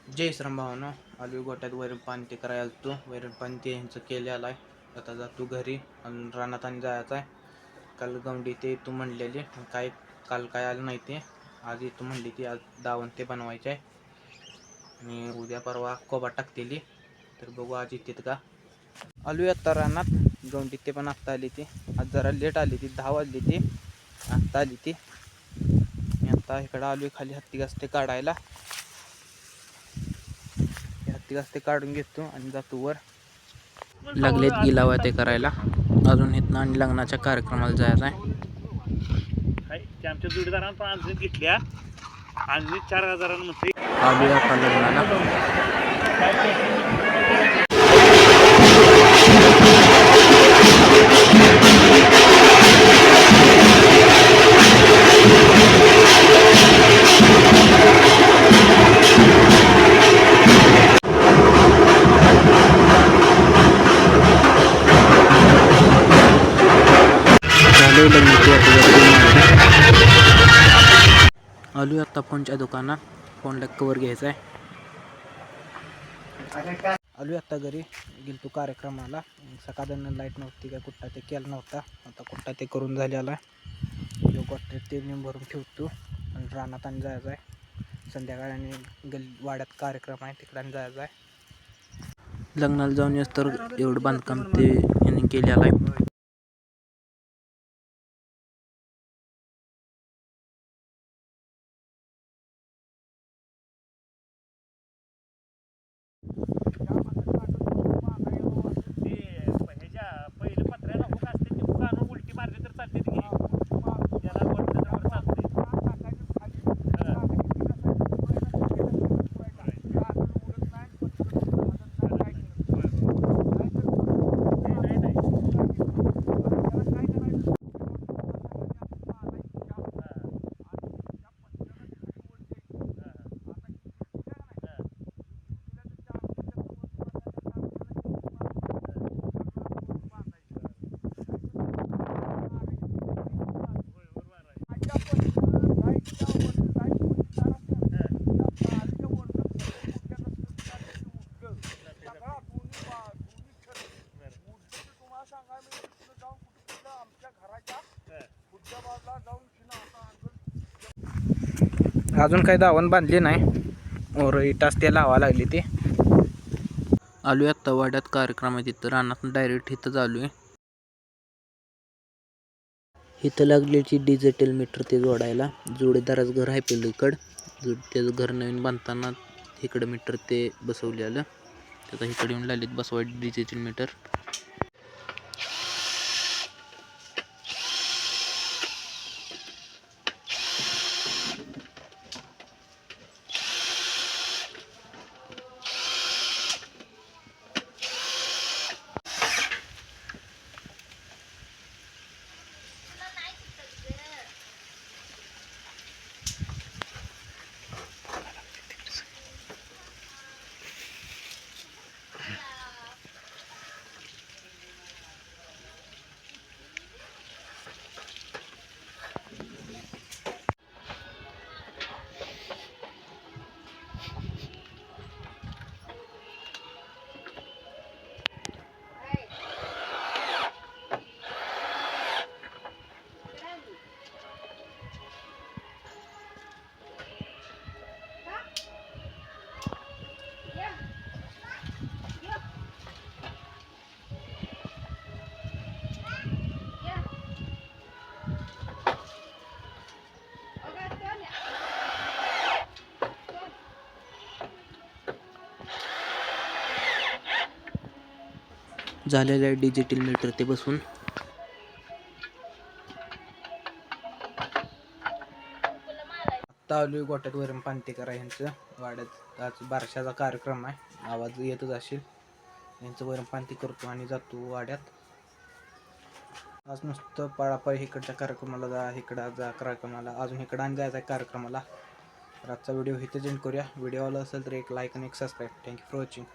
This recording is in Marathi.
जय श्रीराम भावानो. आलू गोट्यात वैरण पाणी ते करायला आलतो. वैरण पाणी ते ह्यांचं केलेलं आहे. आता जातो घरी आणि रानात आणि जायचं आहे. काल गवंडी ते तू म्हणलेली काय काल काय आलं नाही ते. आज तू म्हणली ती आज दावण ते बनवायचे आहे आणि उद्या परवा कोबा टाकतेली. तर बघू आज येतात का. आलू आता रानात गवंडी ते पण आत्ता आली ती. आज जरा लेट आली ती, 10 वाजली ती आत्ता आली ती. मी आता इकडं आलू खाली हत्ती घासते काढायला. ते काढून घेतो आणि जातो वर. लागलेत गिलावा ते करायला. अजून इथं आणि लग्नाच्या कार्यक्रमाला जायचं आहे. आमच्या जोडीदारानं पण आज घेतल्या आज 4,000 म्हणते आलू आता लग्नाला. आलू आता फोनच्या दुकानात. फोनला कवर घ्यायचा आहे. आलू आता घरी गेलतो कार्यक्रमाला. सकाळनं लाईट नव्हती काय कुठं ते केला नव्हता. आता कुठं ते करून झालेला आहे. गोट्यात ते मी भरून ठेवतो आणि रानात आणि जायचं आहे. संध्याकाळी आणि वाड्यात कार्यक्रम आहे तिकडं जायचं आहे. लग्नाला जाऊन येस तर एवढं बांधकाम ते यांनी केलेलं आहे. पहिलं पत्र्याला हुक असते ते हुक आणून उलटी मारली तर चालते की त्याला वाटलं तर चालते. अजून काही दावण बांधली नाही. और इटाच ते लावा लागली ती. आलू आत्ता वाड्यात कार्यक्रम आहे तिथं रानात डायरेक्ट इथं चालू आहे. इथं लागलेली डिजिटल मीटर ते जोडायला. जोडीदाराचं घर आहे पलीकडं. त्याचं घर नवीन बांधताना इकडं मीटर ते बसवलेलं. त्याचा इकडे येऊन लागलेत बसवायला डिजिटल मीटर. झालेलं आहे डिजिटल मीटर ते बसून. आत्ता आलोय गोट्यात वैरण पाणी ते करा ह्यांचं वाड्यात. आज बारशाचा कार्यक्रम आहे. आवाज येतच असेल. यांचं वैरण पाणी ते करतो आणि जातो वाड्यात. आज नुसतं पळापळ इकडच्या कार्यक्रमाला जा इकडं जा कार्यक्रमाला अजून इकडं आणि जायचं आहे कार्यक्रमाला. तर आजचा व्हिडिओ इथे एंड करूया. व्हिडिओ आला असेल तर एक लाईक आणि एक सबस्क्राईब. Thank you for watching.